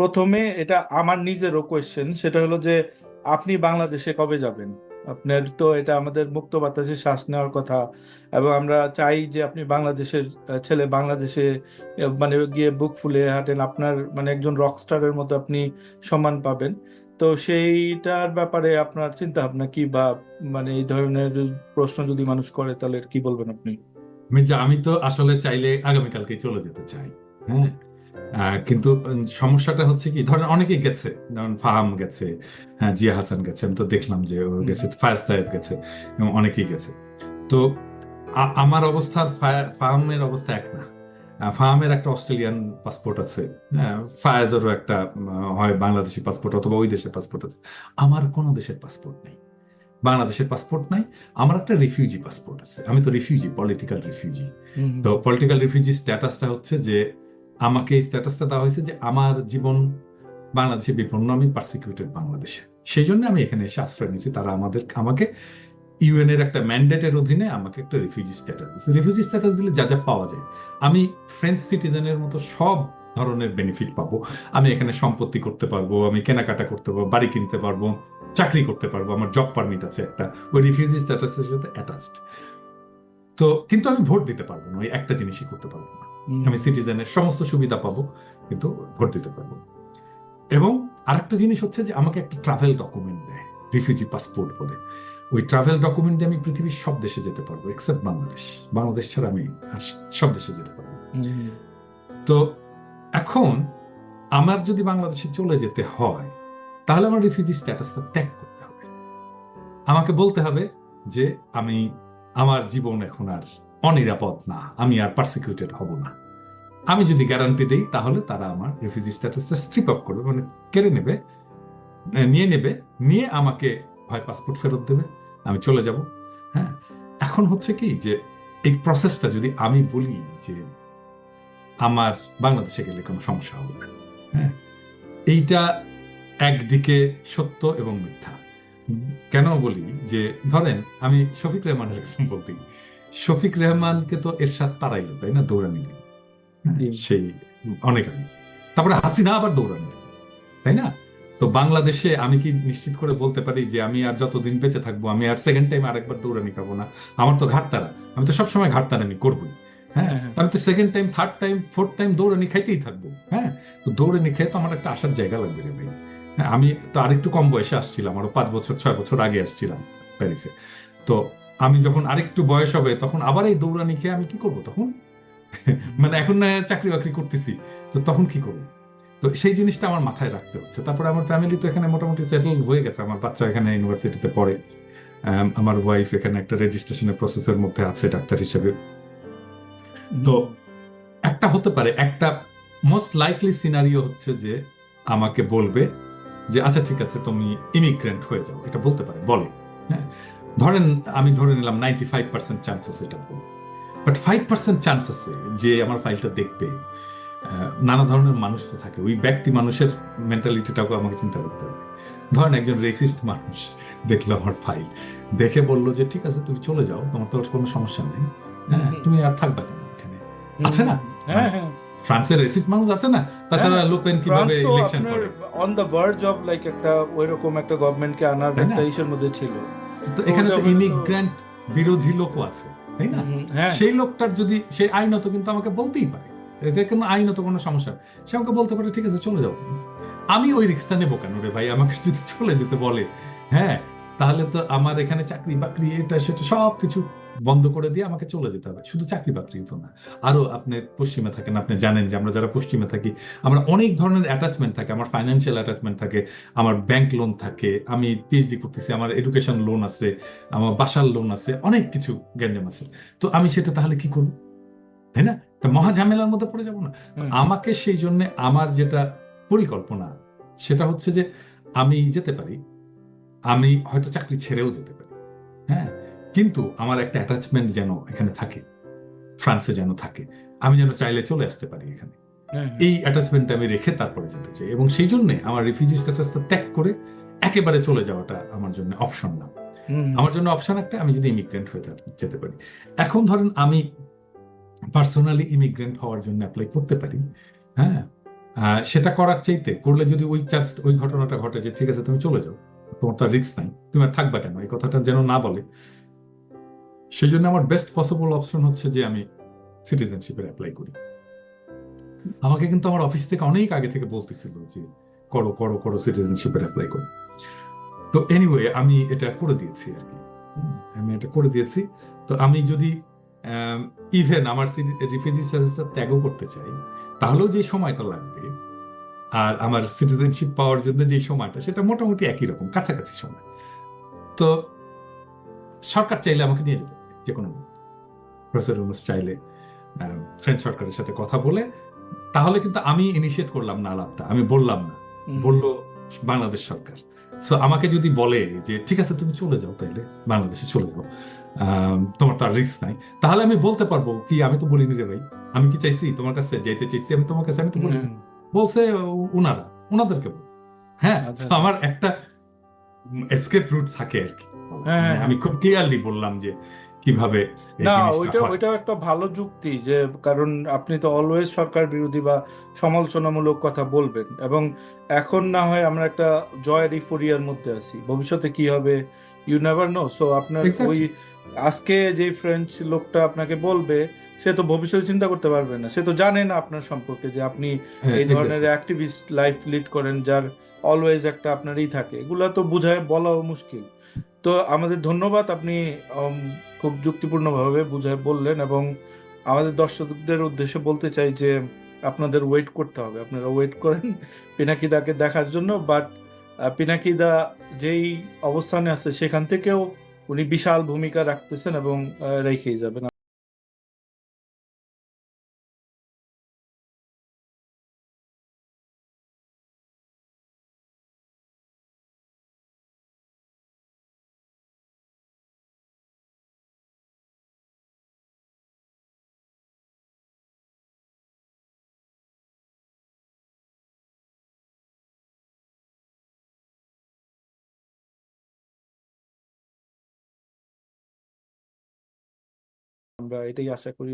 প্রথমে এটা আমার নিজেরও কোয়েশ্চেন, সেটা হলো যে আপনি বাংলাদেশে কবে যাবেন? আপনার তো এটা আমাদের মুক্ত বাতাসে শ্বাস নেওয়ার কথা, এবং আমরা চাই যে আপনি বাংলাদেশের ছেলে, বাংলাদেশে মানে গিয়ে বুক ফুলে হাঁটেন, আপনার মানে একজন রকস্টারের মতো আপনি সম্মান পাবেন। তো সেইটার ব্যাপারে আপনার চিন্তা ভাবনা কি, বা মানে এই ধরনের প্রশ্ন যদি মানুষ করে তাহলে কি বলবেন আপনি? মির্জা, আমি তো আসলে চাইলে আগামীকালকে চলে যেতে চাই। হ্যাঁ। কিন্তু সমস্যাটা হচ্ছে কি, ধরেন অনেকেই গেছে, যেমন ফাহাম গেছে, হ্যাঁ, জিয়া হাসান গেছে, আমি তো দেখলাম যে ও হুম গেছে, ফায়াজ তায়েব গেছে, এবং অনেকেই গেছে। তো আমার অবস্থা আর ফাহামের অবস্থা এক না। ফাহামের একটা অস্ট্রেলিয়ান পাসপোর্ট আছে, হ্যাঁ, ফায়াজেরও একটা হয় বাংলাদেশি পাসপোর্ট অথবা ওই দেশের পাসপোর্ট আছে। আমার কোনো দেশের পাসপোর্ট নেই, বাংলাদেশের পাসপোর্ট নাই। আমার একটা রিফিউজি পাসপোর্ট আছে, আমি তো রিফিউজি, পলিটিক্যাল রিফিউজি। হুম তো পলিটিক্যাল রিফিউজি স্ট্যাটাসটা হচ্ছে যে আমাকে এই স্ট্যাটাসটা দেওয়া হয়েছে যে আমার জীবন বাংলাদেশে বিপন্ন, আমি পার্সিকিউটেড বাংলাদেশে, সেই জন্য আমি এখানে এসে আশ্রয় নিয়েছি। তারা আমাকে ইউএন এর একটা ম্যান্ডেটের অধীনে আমাকে একটা রিফিউজি স্ট্যাটাস দিচ্ছে। রিফিউজি স্ট্যাটাস দিলে যা যা পাওয়া যায়, আমি ফ্রেঞ্চ সিটিজেনের মতো সব ধরনের বেনিফিট পাবো। আমি এখানে সম্পত্তি করতে পারবো, আমি কেনাকাটা করতে পারবো, বাড়ি কিনতে পারবো, চাকরি করতে পারবো, আমার জব পারমিট আছে একটা, ওই রিফিউজি স্ট্যাটাসের সাথে অ্যাটাচড। তো কিন্তু আমি ভোট দিতে পারবো না, ওই একটা জিনিসই করতে পারবো না। হুম আমি সিটিজেনের সমস্ত সুবিধা পাবো, কিন্তু ভোট দিতে পারবো না। এবং আরেকটা জিনিস হচ্ছে যে আমাকে একটা ট্রাভেল ডকুমেন্ট দেয়, রিফিউজি পাসপোর্ট বলে। ওই ট্রাভেল ডকুমেন্ট দিয়ে আমি পৃথিবীর সব দেশে যেতে পারবো এক্সেপ্ট বাংলাদেশ। বাংলাদেশ ছাড়া আমি আর সব দেশে যেতে পারবো। হুম তো এখন আমার যদি বাংলাদেশে চলে যেতে হয়, তাহলে আমার রিফিউজি স্ট্যাটাসটা ত্যাগ করতে হবে। আমাকে বলতে হবে যে আমি, আমার জীবন এখন আর অনিরাপদ না, আমি আর পার্সিকিউটেড হব না। আমি যদি গ্যারান্টি দেই, তাহলে তারা আমার রিফিউজি স্ট্যাটাসটা স্ট্রিপ আপ করবে, মানে কেড়ে নেবে, নিয়ে নেবে, নিয়ে আমাকে হয় পাসপোর্ট ফেরত দেবে, আমি চলে যাব। হ্যাঁ। এখন হচ্ছে কি যে এই প্রসেসটা যদি আমি বলি যে আমার বাংলাদেশে গেলে কোনো সমস্যা হবে না, হ্যাঁ, এইটা একদিকে সত্য এবং মিথ্যা। কেন বলি যে, ধরেন আমি শফিক রেহমানের এক্সাম্পল দিই। শফিক রেহমানকে তো এরশাদ তাড়াইলো, তাই না, দৌড়ানি দিল, হ্যাঁ, জি সেই অনেক আগে। তারপরে হাসিনা আবার দৌড়ানি দিল, তাই না? তো বাংলাদেশে আমি কি নিশ্চিত করে বলতে পারি যে আমি আর যতদিন বেঁচে থাকবো আমি আর সেকেন্ড টাইম আরেকবার দৌড়ানি খাবো না? আমার তো ঘাটতারা, আমি তো সবসময় ঘাটতারামি করবোই। হ্যাঁ, হ্যাঁ হ্যাঁ তো আমি তো second time, third time, fourth time দৌড়ানি খাইতেই থাকবো। হ্যাঁ। তো দৌড়ানি খেয়ে তো আমার একটা আসার জায়গা লাগবে রে ভাই। হ্যাঁ, আমি তো আরেকটু কম বয়সে আসছিলাম, আরো 5 বছর 6 বছর আগে আসছিলাম প্যারিসে। তো আমি যখন আরেকটু বয়স হবে, তখন আবার এই দৌড়ানি খেয়ে আমি কি করবো তখন? হুম মানে এখন না চাকরি বাকরি করতেছি, তো তখন কি করবো? তো সেই জিনিসটা আমার মাথায় রাখতে হচ্ছে। তারপরে আমার ফ্যামিলি তো এখানে মোটামুটি সেটেল হয়ে গেছে, আমার বাচ্চা এখানে ইউনিভার্সিটিতে পড়ে, আমার ওয়াইফ এখানে একটা রেজিস্ট্রেশনের প্রসেসের মধ্যে আছে ডাক্তার হিসেবে। তো হুম একটা হতে পারে, একটা মোস্ট লাইকলি সিনারিও হচ্ছে যে আমাকে বলবে যে আচ্ছা ঠিক আছে তুমি ইমিগ্রেন্ট হয়ে যাও, এটা বলতে পারে, বলে। হ্যাঁ। ধরেন, আমি ধরে নিলাম 95% চান্সেস এটা বলবে, বাট 5% চান্স আছে যে আমার ফাইলটা দেখবে। নানা ধরনের মানুষ তো থাকে, ওই ব্যক্তি মানুষের মেন্টালিটিটাকে আমাকে চিন্তা করতে হবে। ধরেন একজন রেসিস্ট মানুষ দেখলো আমার ফাইল, দেখে বললো যে ঠিক আছে তুমি চলে যাও, তোমার তো আর কোনো সমস্যা নেই, হুম হ্যাঁ, হুম তুমি আর থাকবা কেন এখানে? আছে না? হ্যাঁ মানে হ্যাঁ ফ্রান্সের রেসিস্ট মানুষ আছে না? হ্যাঁ। তাছাড়া লোপেন ফ্রান্স কিভাবে তো ইলেকশন আপনার করে, on the verge of like একটা ওইরকম একটা গভর্নমেন্টকে আনার তাই না? একটা ইসের মধ্যে ছিল। তো তো এখানে ওটা তো হলে তো ইমিগ্রেন্ট বিরোধী লোকও আছে, তাই না? হ্যাঁ। সেই লোকটার যদি সে আইনত কিন্তু আমাকে বলতেই পারে, এতে কোনো আইনত কোনো সমস্যা নেই। সে আমাকে বলতে পারে ঠিক আছে চলে যাও তুমি। আমি ওই রিস্কটা নেবো কেন রে ভাই? আমাকে যদি চলে যেতে বলে, হ্যাঁ, তাহলে তো আমার এখানে চাকরি বাকরি এটা সেটা সব কিছু বন্ধ করে দিয়ে আমাকে চলে যেতে হবে। শুধু চাকরি বাকরি তো না, আরো আপনি পশ্চিমে থাকেন, আপনি জানেন যে আমরা যারা পশ্চিমে থাকি, আমরা অনেক ধরনের অ্যাটাচমেন্ট থাকে, আমার ফাইন্যান্সিয়াল অ্যাটাচমেন্ট থাকে, আমার ব্যাংক লোন থাকে, আমি পিএইচডি করতেছি, আমার এডুকেশন লোন আছে, আমার বাসার লোন আছে, অনেক কিছু গ্যাঞ্জাম আছে। তো আমি সেটা তাহলে কি করবো, তাই না? একটা মহা ঝামেলার মধ্যে পড়ে যাবো না? তো হুম আমাকে সেই জন্য আমার যেটা পরিকল্পনা, সেটা হচ্ছে যে আমি যেতে পারি, আমি হয়তো চাকরি ছেড়েও যেতে পারি, হ্যাঁ, কিন্তু আমার একটা অ্যাটাচমেন্ট যেন এখানে থাকে, ফ্রান্সে যেন থাকে, আমি যেন চাইলে চলে আসতে পারি এখানে। হুম এই অ্যাটাচমেন্টটা আমি রেখে তারপরে যেতে চাই, এবং সেই জন্য আমার রিফিউজি স্ট্যাটাসটা ত্যাগ করে একেবারে চলে যাওয়াটা আমার জন্য অপশন না। হুম আমার জন্য অপশন একটা, আমি যদি ইমিগ্রেন্ট হয়ে যেতে পারি। এখন ধরেন আমি পার্সোনালি ইমিগ্রেন্ট হওয়ার জন্য অ্যাপ্লাই করতে পারি, হ্যাঁ, সেটা করার চাইতে করলে যদি ওই চান্স ওই ঘটনাটা ঘটে যে ঠিক আছে তুমি চলে যাও, তোমার তো রিস্ক নাই, তুমি আর থাকবা কেন, এই কথাটা যেন না বলে। সেই জন্য আমার বেস্ট পসিবল অপশন হচ্ছে যে আমি সিটিজেনশিপের অ্যাপ্লাই করি। আমাকে কিন্তু আমার অফিস থেকে অনেক আগে থেকে বলতেছিল যে করো করো করো, সিটিজেনশিপের অ্যাপ্লাই করো। তো এনিওয়ে আমি এটা করে দিয়েছি আর কি। আমি এটা করে দিয়েছি। তো আমি যদি ইভেন আমার রিফিউজি স্ট্যাটাসটা ত্যাগও করতে চাই, তাহলেও যে সময়টা লাগবে আর আমার সিটিজেনশিপ পাওয়ার জন্য যে সময়টা, সেটা মোটামুটি একই রকম, কাছাকাছি সময়। তো সরকার চাইলে আমাকে নিয়ে যেতে পারে যে কোনো মুহূর্তে। প্রফেসর ইউনূস চাইলে ফ্রেঞ্চ সরকারের সাথে কথা বলে, তাহলে কিন্তু আমি ইনিশিয়েট করলাম না আলাপটা, আমি বললাম না, বললো বাংলাদেশ সরকার। সো আমাকে যদি বলে যে ঠিক আছে তুমি চলে যাও, তাইলে বাংলাদেশে চলে যাও, তোমার তো আর রিস্ক নাই, তাহলে আমি বলতে পারবো কি আমি তো বলিনি রে ভাই, আমি কি চাইছি তোমার কাছে যাইতে চাইছি, আমি তোমার কাছে আমি তো বলিনি, বলছে উনারা, উনাদেরকে বল। হ্যাঁ, আচ্ছা তো আচ্ছা। আমার একটা এসকেপ রুট থাকে আর কি। হ্যাঁ মানে হ্যাঁ আমি হ্যাঁ। খুব ক্লিয়ারলি বললাম যে কিভাবে এই না, জিনিসটা ওইটা হয়। ওইটাও একটা ভালো যুক্তি যে, কারণ আপনি তো অলওয়েজ সরকার বিরোধী বা সমালোচনামূলক কথা বলবেন, এবং এখন না হয় আমরা একটা জয়ের ইফোরিয়ার মধ্যে আছি, ভবিষ্যতে কি হবে ইউ নেভার নো। সো আপনার ওই এক্স্যাক্টলি। আজকে যে ফ্রেঞ্চ লোকটা আপনাকে বলবে, সে তো ভবিষ্যতে চিন্তা করতে পারবে না, সে তো জানে না আপনার সম্পর্কে যে আপনি হ্যাঁ, এই ধরনের এক্স্যাক্টলি। অ্যাক্টিভিস্ট লাইফ লিড করেন, যার অলওয়েজ একটা আপনারই থাকে, এগুলা তো বোঝায় বলাও মুশকিল। তো আমাদের ধন্যবাদ, আপনি উম, খুব যুক্তিপূর্ণভাবে বুঝায় বললেন, এবং আমাদের দর্শকদের উদ্দেশ্যে বলতে চাই যে আপনাদের ওয়েট করতে হবে, আপনারা ওয়েট করেন পিনাকিদাকে দেখার জন্য। বাট পিনাকিদা যেই অবস্থানে আছে সেখান থেকেও উনি বিশাল ভূমিকা রাখতেছেন, এবং রেখেই যাবেন। আমরা এটাই আশা করি।